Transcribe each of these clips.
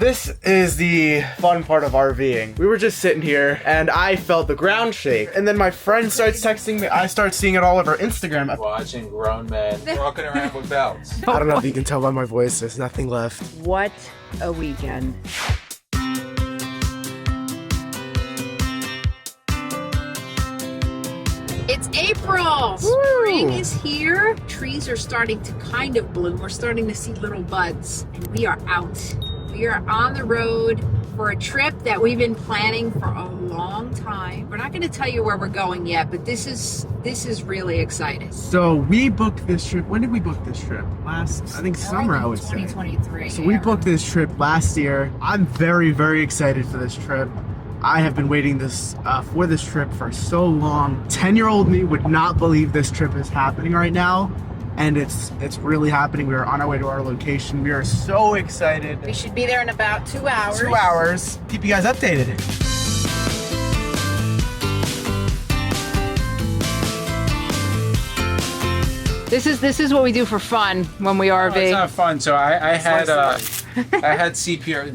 This is the fun part of RVing. We were just sitting here and I felt the ground shake. And then my friend starts texting me. I start seeing it all over Instagram. Watching grown men walking around with belts. I don't know if you can tell by my voice, there's nothing left. What a weekend. It's April! Spring is here. Trees are starting to kind of bloom. We're starting to see little buds. And we are out. We are on the road for a trip that we've been planning for a long time. We're not going to tell you where we're going yet, but this is really exciting. So we booked this trip. When did we book this trip? I think summer, I would say. 2023. So we booked this trip last year. I'm very, very excited for this trip. I have been waiting for this trip for so long. 10-year-old me would not believe this trip is happening right now. And it's really happening. We are on our way to our location. We are so excited. We should be there in about 2 hours. 2 hours. Keep you guys updated. This is what we do for fun when we RV. It's not fun. So I had I had CPR,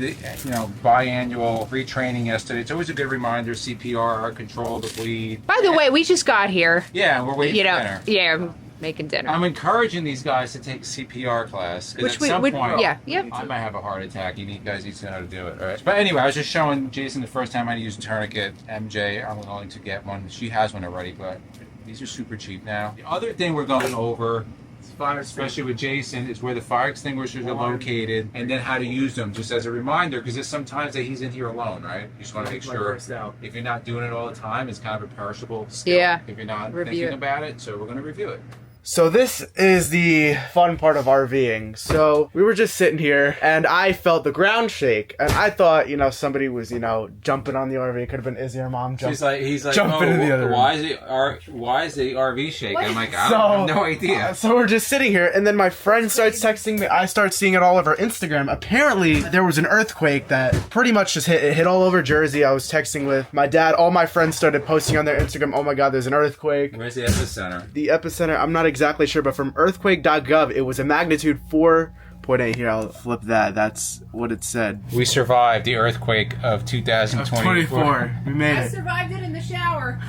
biannual retraining yesterday. It's always a good reminder. CPR, control the bleed. By the way, we just got here. Yeah, we're waiting for dinner. Yeah, making dinner. I'm encouraging these guys to take a CPR class. Which at some point, I might have a heart attack. You guys need to know how to do it. All right. But anyway, I was just showing Jason the first time I used a tourniquet. MJ, I'm going to get one. She has one already, but these are super cheap now. The other thing we're going over, especially with Jason, is where the fire extinguishers are located and then how to use them, just as a reminder, because there's sometimes that he's in here alone, right? You just want to make sure if you're not doing it all the time, it's kind of a perishable skill. Yeah. If you're not thinking about it, so we're going to review it. So this is the fun part of RVing. So we were just sitting here and I felt the ground shake and I thought, somebody was, jumping on the RV. It could have been Izzy or Mom He's like, jumping into the other room. Why is the RV shaking? I'm like, I have no idea. So we're just sitting here and then my friend starts texting me. I start seeing it all over Instagram. Apparently there was an earthquake that pretty much just hit all over Jersey. I was texting with my dad. All my friends started posting on their Instagram, oh my God, there's an earthquake. Where's the epicenter? The epicenter, I'm not exactly sure, but from earthquake.gov, it was a magnitude 4.8. Here, I'll flip that. That's what it said. We survived the earthquake of 2024. We made it. Survived it in the shower.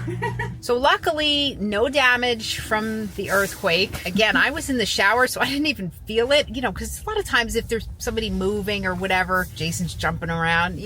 So luckily, no damage from the earthquake. Again, I was in the shower, so I didn't even feel it, because a lot of times if there's somebody moving or whatever, Jason's jumping around,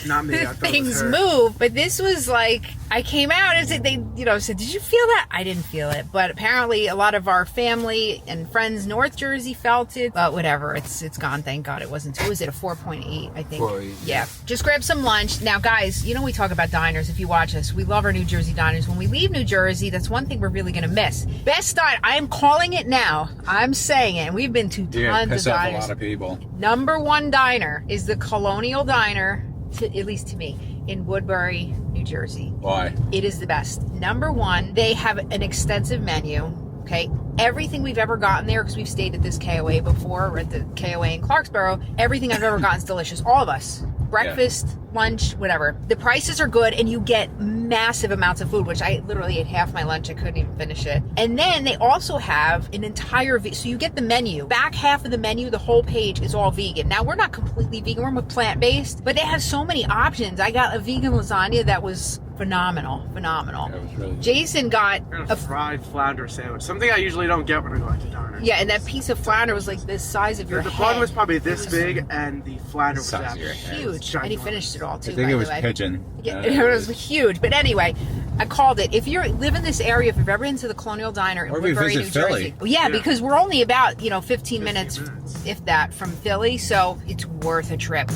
Not me. things move. But this was like, I came out and said, said, did you feel that? I didn't feel it. But apparently a lot of our family and friends, North Jersey, felt it. But whatever, it's gone. Thank God it wasn't. Was it a 4.8, I think? 4.8. Yeah. Just grab some lunch. Now, guys, we talk about diners. If you watch us, we love our New Jersey diners. When we leave New Jersey, that's one thing we're really going to miss. Best diner. I am calling it now. I'm saying it. And we've been to tons of diners. Off a lot of people. Number one diner is the Colonial Diner, at least to me, in Woodbury, New Jersey. Why? It is the best. Number one, they have an extensive menu. Okay, everything we've ever gotten there, because we've stayed at this KOA before, we're at the KOA in Clarksboro, everything I've ever gotten is delicious. All of us. Breakfast, lunch, whatever. The prices are good and you get massive amounts of food, which I literally ate half my lunch. I couldn't even finish it. And then they also have an entire, so you get the menu. Back half of the menu, the whole page is all vegan. Now, we're not completely vegan. We're plant-based, but they have so many options. I got a vegan lasagna that was phenomenal. That was really Jason got a fried flounder sandwich. Something I usually don't get when I go out to diner. Yeah, and that piece of flounder was like the size of your head. The bun was probably this big, and the flounder was huge. And he finished it all too. I think it was pigeon. Yeah, it was huge. But anyway, I called it. If you live in this area, if you've ever been to the Colonial Diner in Woodbury, New Jersey, yeah, because we're only about 15 minutes, if that, from Philly, so it's worth a trip.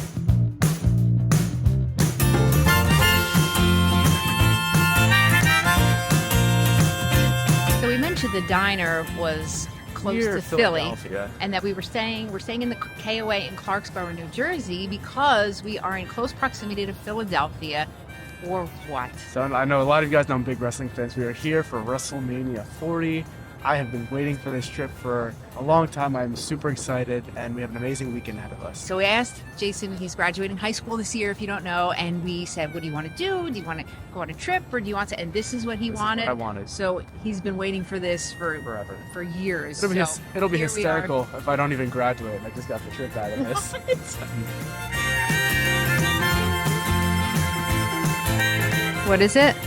The diner was close to Philly, and that we're staying in the KOA in Clarksboro, New Jersey, because we are in close proximity to Philadelphia. Or what? So I know a lot of you guys know I'm big wrestling fans. We are here for WrestleMania 40. I have been waiting for this trip for a long time. I'm super excited, and we have an amazing weekend ahead of us. So we asked Jason, he's graduating high school this year, if you don't know, and we said, what do you want to do? Do you want to go on a trip, or do you want to? And this is what he wanted. I wanted. So he's been waiting for this forever, for years. It'll be hysterical if I don't even graduate and I just got the trip out of this. What is it?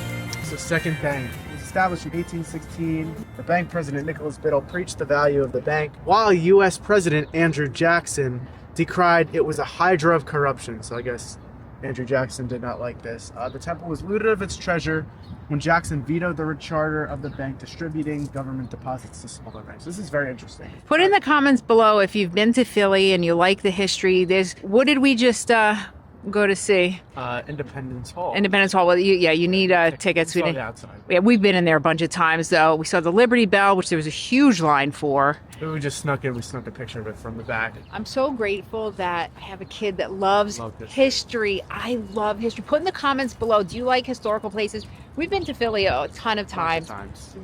It's the second bank. It was established in 1816. The bank president, Nicholas Biddle, preached the value of the bank, while U.S. President Andrew Jackson decried it was a hydra of corruption. So I guess Andrew Jackson did not like this. The temple was looted of its treasure when Jackson vetoed the charter of the bank distributing government deposits to smaller banks. This is very interesting. Put in the comments below if you've been to Philly and you like the history. What did we just go to see? Independence Hall. Independence Hall. Well, you need tickets. We saw the outside. Yeah, we've been in there a bunch of times, though. We saw the Liberty Bell, which there was a huge line for. We just snuck in. We snuck a picture of it from the back. I'm so grateful that I have a kid that loves history. I love history. Put in the comments below, do you like historical places? We've been to Philly a ton of times.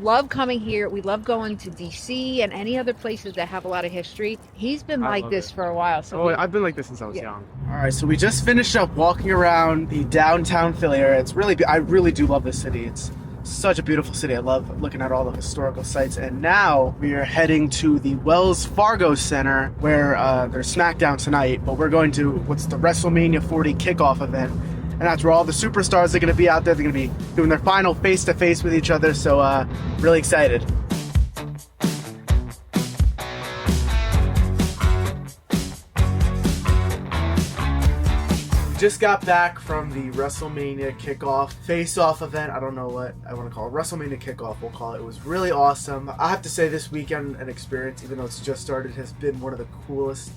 Love coming here. We love going to DC and any other places that have a lot of history. He's been like this for a while. So I've been like this since I was young. All right, so we just finished up walking around the downtown Philly area. I really do love this city. It's such a beautiful city. I love looking at all the historical sites. And now we are heading to the Wells Fargo Center where there's SmackDown tonight, but we're going to what's the WrestleMania 40 kickoff event. And that's where all the superstars are going to be out there. They're going to be doing their final face-to-face with each other. So really excited. Just got back from the WrestleMania Kickoff face-off event. I don't know what I want to call it. WrestleMania Kickoff, we'll call it. It was really awesome. I have to say this weekend, an experience, even though it's just started, has been one of the coolest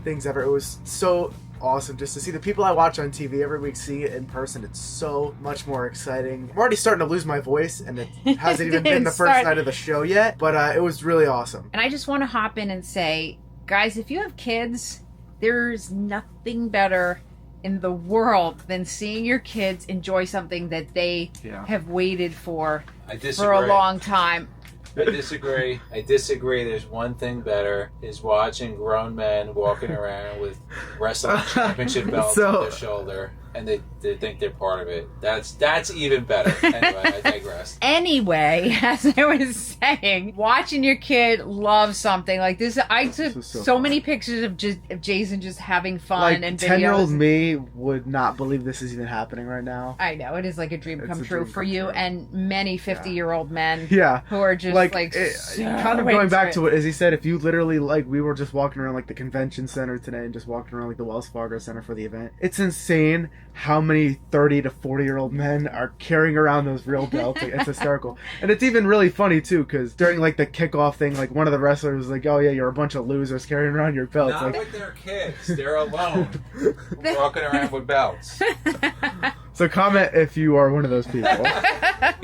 things ever. It was so awesome just to see the people I watch on TV every week, see it in person. It's so much more exciting. I'm already starting to lose my voice, and it hasn't even been the first night of the show yet, but it was really awesome. And I just want to hop in and say, guys, if you have kids, there's nothing better in the world than seeing your kids enjoy something that they have waited for a long time. I disagree. There's one thing better is watching grown men walking around with wrestling championship belts on their shoulder, and they think they're part of it. That's even better. Anyway, I digress. Anyway, as I was saying, watching your kid love something like this, I took so many pictures of Jason just having fun and videos. 10-year-old me would not believe this is even happening right now. I know, it is like a dream come true for you and many 50-year-old men who are just so kind of going back to what Izzy said, if you literally, we were just walking around the convention center today and just walking around the Wells Fargo Center for the event. It's insane how many 30 to 40-year-old men are carrying around those real belts. It's hysterical. And it's even really funny too, because during the kickoff thing, one of the wrestlers was like, oh yeah, you're a bunch of losers carrying around your belts. Not with their kids. They're alone. Walking around with belts. So comment if you are one of those people.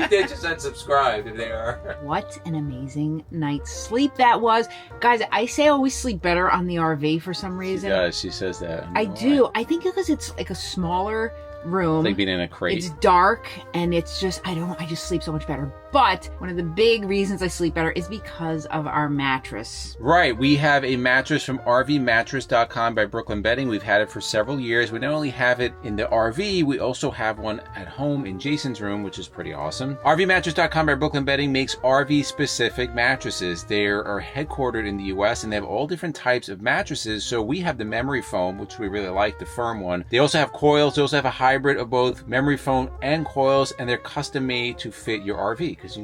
They just unsubscribed if they are. What an amazing night's sleep that was. Guys, I say I always sleep better on the RV for some reason. She does. She says that. I do. I think because it's a smaller room. Like being in a crate. It's dark and it's just, I just sleep so much better. But one of the big reasons I sleep better is because of our mattress. Right. We have a mattress from RVmattress.com by Brooklyn Bedding. We've had it for several years. We not only have it in the RV, we also have one at home in Jason's room, which is pretty awesome. RVmattress.com by Brooklyn Bedding makes RV-specific mattresses. They are headquartered in the U.S. and they have all different types of mattresses. So we have the memory foam, which we really like, the firm one. They also have coils. They also have a hybrid of both memory foam and coils, and they're custom made to fit your RV. Because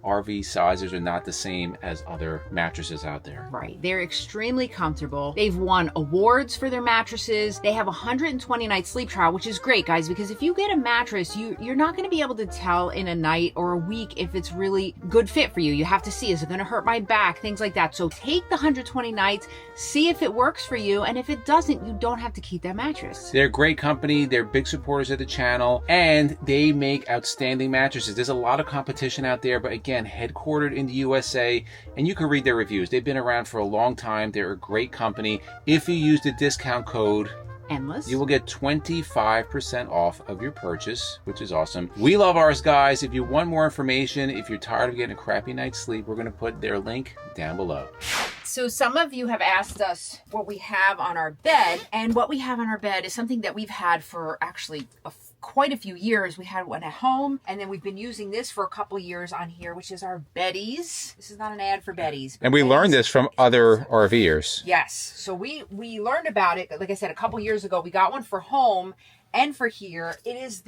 RV sizes are not the same as other mattresses out there. Right. They're extremely comfortable. They've won awards for their mattresses. They have a 120-night sleep trial, which is great, guys, because if you get a mattress, you're not going to be able to tell in a night or a week if it's really good fit for you. You have to see, is it going to hurt my back? Things like that. So take the 120 nights, see if it works for you, and if it doesn't, you don't have to keep that mattress. They're a great company. They're big supporters of the channel, and they make outstanding mattresses. There's a lot of competition out there, but again, headquartered in the USA, and you can read their reviews. They've been around for a long time. They're a great company. If you use the discount code Endless, you will get 25% off of your purchase, which is awesome. We love ours, guys. If you want more information, if you're tired of getting a crappy night's sleep, we're going to put their link down below. So some of you have asked us what we have on our bed, and what we have on our bed is something that we've had for actually quite a few years. We had one at home, and then we've been using this for a couple years on here, which is our Betty's. This is not an ad for Betty's. And we learned this from other RVers. Yes. So we learned about it, like I said, a couple years ago. We got one for home and for here. It is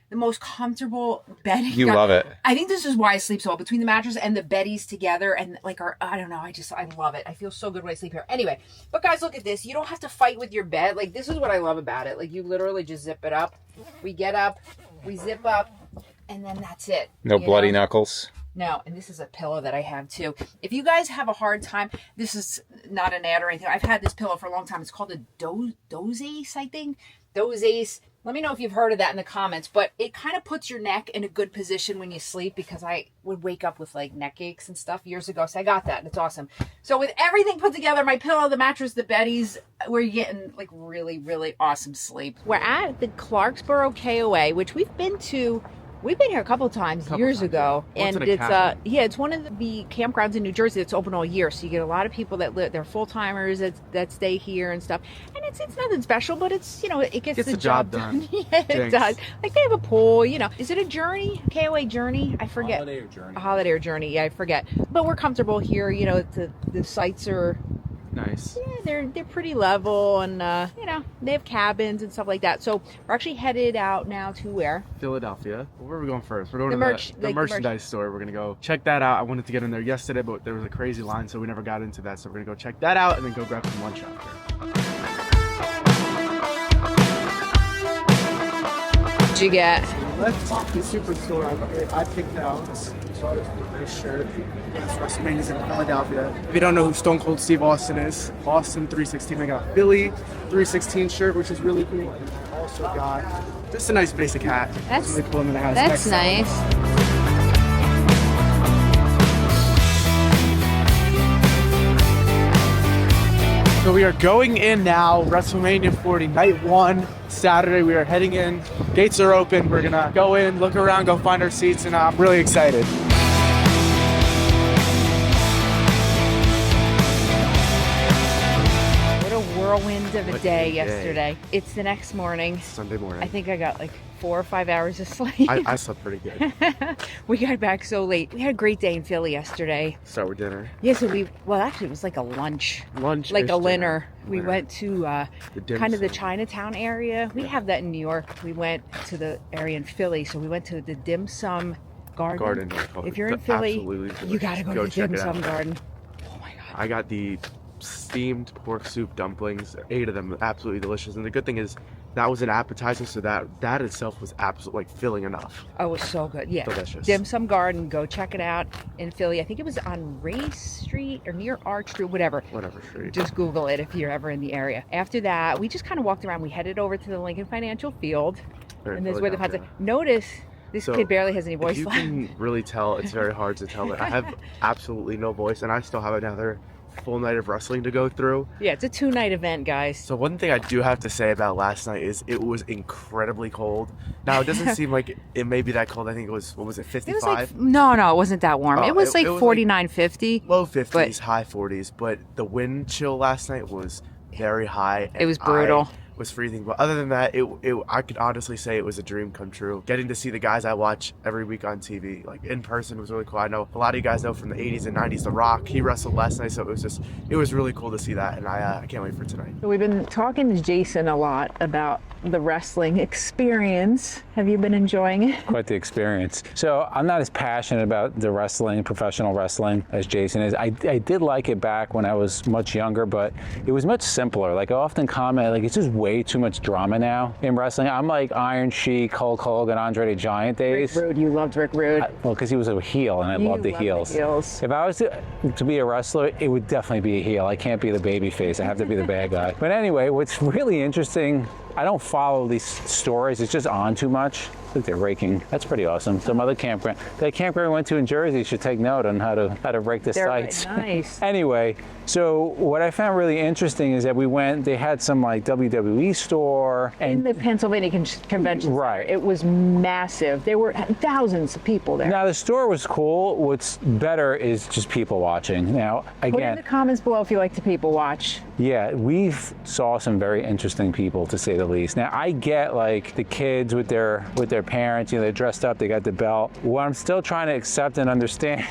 the most comfortable bedding. You love it. I think this is why I sleep so well, between the mattress and the beddies together, and like I don't know, I love it. I feel so good when I sleep here. Anyway, but guys, look at this. You don't have to fight with your bed. Like, this is what I love about it. Like, you literally just zip it up. We get up, we zip up, and then that's it. No bloody knuckles. No, and this is a pillow that I have too. If you guys have a hard time, this is not an ad or anything. I've had this pillow for a long time. It's called a Dozace, I think. Dozace. Let me know if you've heard of that in the comments. But it kind of puts your neck in a good position when you sleep, because I would wake up with like neck aches and stuff years ago. So I got that, and it's awesome. So with everything put together, my pillow, the mattress, the beddies, we're getting like really, really awesome sleep. We're at the Clarksboro KOA, which we've been to. We've been here a couple times years ago, and it's one of the campgrounds in New Jersey that's open all year. So you get a lot of people that live, they're full timers that stay here and stuff. And it's nothing special, but it's, you know, it gets the job done. Yeah, it does. Like, they have a pool, you know. Is it a journey? KOA journey? I forget. Holiday or journey? A holiday or journey. Yeah, I forget. But we're comfortable here. You know, the sites are nice. Yeah, they're pretty level, and you know, they have cabins and stuff like that. So we're actually headed out now to where? Philadelphia. Where are we going first? We're going to the merchandise store. We're gonna go check that out. I wanted to get in there yesterday, but there was a crazy line, so we never got into that. So we're gonna go check that out and then go grab some lunch out there. What'd you get? Let's talk the Superstore. I picked out this shirt. It's WrestleMania's in Philadelphia. If you don't know who Stone Cold Steve Austin is, Austin 316. I got a Philly 316 shirt, which is really cool. And I also got just a nice basic hat. That's really cool. That's nice. So we are going in now, WrestleMania 40, night 1, Saturday. We are heading in. Gates are open. We're gonna go in, look around, go find our seats, and I'm really excited. What a whirlwind of a day yesterday. It's the next morning. Sunday morning. I think I got like 4 or 5 hours of sleep. I slept pretty good. We got back so late. We had a great day in Philly yesterday. Start with dinner. Yeah, so actually it was like a lunch. Like a dinner. We went to kind of the Chinatown area. We have that in New York. We went to the area in Philly, so we went to the Dim Sum Garden. If you're in Philly, you gotta go to the Dim Sum Garden. Oh my God. I got the steamed pork soup dumplings, 8 of them, absolutely delicious. And the good thing is that was an appetizer, so that itself was absolutely like filling enough. Oh, it was so good. Yeah, delicious. Dim Sum Garden, go check it out in Philly. I think it was on Race Street or near Arch Street, whatever street. Just Google it if you're ever in the area. After that, we just kind of walked around. We headed over to the Lincoln Financial Field, and this is where the fans. Notice this kid barely has any voice left. You can really tell. It's very hard to tell, but I have absolutely no voice, and I still have another full night of wrestling to go through. Yeah, it's a 2-night event, guys. So one thing I do have to say about last night is it was incredibly cold. Now, it doesn't seem like it may be that cold. I think it was, what was it, 55? It was like, no, it wasn't that warm. It was like 49, like 50. Low 50s, high 40s, but the wind chill last night was very high. It was brutal. Was freezing, but other than that, I could honestly say it was a dream come true. Getting to see the guys I watch every week on TV, like in person, was really cool. I know a lot of you guys know from the 80s and 90s, The Rock, he wrestled last night, so it was really cool to see that, and I can't wait for tonight. So we've been talking to Jason a lot about the wrestling experience. Have you been enjoying it? Quite the experience. So I'm not as passionate about the wrestling, professional wrestling, as Jason is. I did like it back when I was much younger, but it was much simpler. Like, I often comment, like, it's just way too much drama now in wrestling. I'm like Iron Sheik, Hulk Hogan, Andre the Giant days. Rick Rude, you loved Rick Rude. Well, because he was a heel, and I loved the heels. If I was to be a wrestler, it would definitely be a heel. I can't be the baby face. I have to be the bad guy. But anyway, what's really interesting, I don't follow these stories. It's just on too much. Look, they're raking. That's pretty awesome. Some other campground. That campground we went to in Jersey should take note on how to rake the sites. Nice. Anyway, so what I found really interesting is that we went. They had some like WWE store in the Pennsylvania Convention Center. Right. It was massive. There were thousands of people there. Now the store was cool. What's better is just people watching. Now again, put in the comments below if you like to people watch. Yeah, we saw some very interesting people, to say the least. Now I get like the kids with their parents, you know, they're dressed up, they got the belt. What I'm still trying to accept and understand,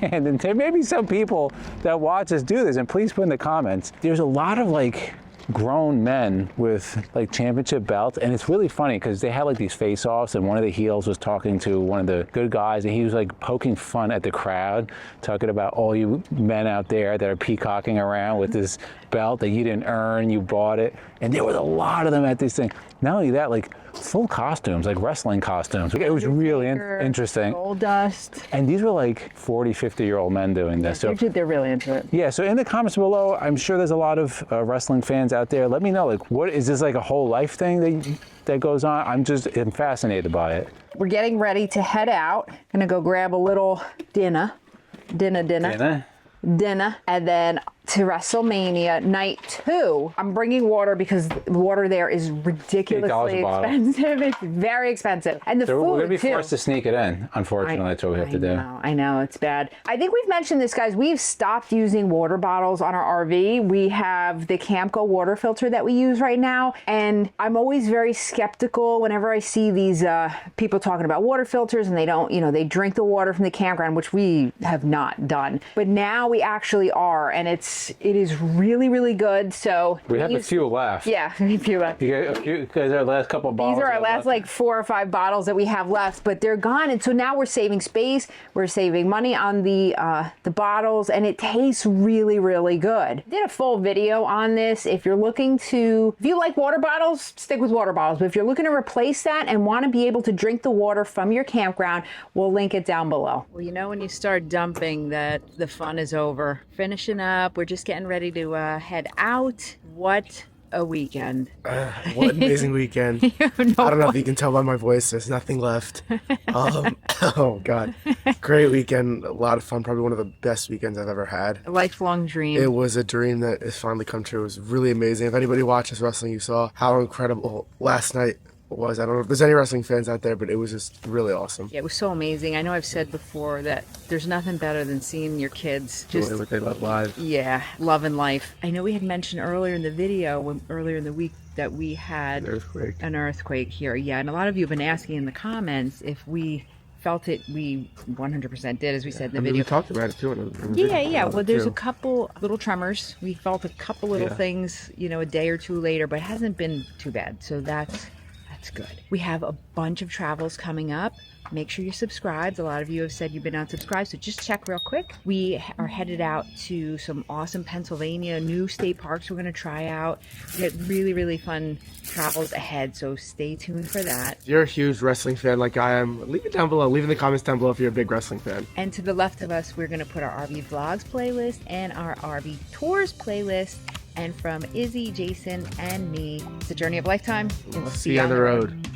and there may be some people that watch us do this, and please put in the comments, there's a lot of like grown men with like championship belts, and it's really funny because they had like these face-offs, and one of the heels was talking to one of the good guys, and he was like poking fun at the crowd, talking about all you men out there that are peacocking around with this belt that you didn't earn, you bought it. And there was a lot of them at this thing. Not only that, like full costumes, like wrestling costumes. It was really interesting. Gold dust. And these were like 40, 50-year-old men doing this. So They're really into it. yeah, so in the comments below, I'm sure there's a lot of wrestling fans out there. Let me know, like, what is this, like a whole life thing that goes on? I'm fascinated by it. We're getting ready to head out. Gonna go grab a little dinner, and then to WrestleMania night 2. I'm bringing water because the water there is ridiculously expensive. It's very expensive. And the food, we're gonna be forced to sneak it in, unfortunately. That's what we have to do. I know, it's bad. I think we've mentioned this, guys. We've stopped using water bottles on our RV. We have the CAMCO water filter that we use right now. And I'm always very skeptical whenever I see these people talking about water filters and they don't, they drink the water from the campground, which we have not done. But now we actually are, and it is really, really good. So we have a few left. Yeah, a few left. You guys, our last couple of bottles. These are our last like 4 or 5 bottles that we have left, but they're gone. And so now we're saving space. We're saving money on the bottles, and it tastes really, really good. I did a full video on this. If you like water bottles, stick with water bottles. But if you're looking to replace that and want to be able to drink the water from your campground, we'll link it down below. Well, when you start dumping, that the fun is over. Finishing up, we're just getting ready to head out. What a weekend. What an amazing weekend. I don't know if you can tell by my voice, there's nothing left. Oh God, great weekend, a lot of fun, probably one of the best weekends I've ever had. A lifelong dream. It was a dream that has finally come true. It was really amazing. If anybody watches wrestling, you saw how incredible last night was. I don't know if there's any wrestling fans out there, but it was just really awesome. Yeah, it was so amazing. I know I've said before that there's nothing better than seeing your kids just what they love live. Yeah, loving life. I know we had mentioned earlier in the video, earlier in the week, that we had an earthquake here. Yeah, and a lot of you have been asking in the comments if we felt it. We 100% did, as we said in the video. We talked about it too. Yeah. Well, there's a couple little tremors. We felt a couple little things, a day or two later, but it hasn't been too bad. So that's good. We have a bunch of travels coming up. Make sure you're subscribed. A lot of you have said you've been unsubscribed, so just check real quick. We are headed out to some awesome Pennsylvania new state parks we're going to try out. We get really, really fun travels ahead, so stay tuned for that. If you're a huge wrestling fan like I am, leave it down below. Leave in the comments down below if you're a big wrestling fan. And to the left of us, we're going to put our RV Vlogs playlist and our RV Tours playlist. And from Izzy, Jason, and me, it's a journey of a lifetime. We'll see you on the road.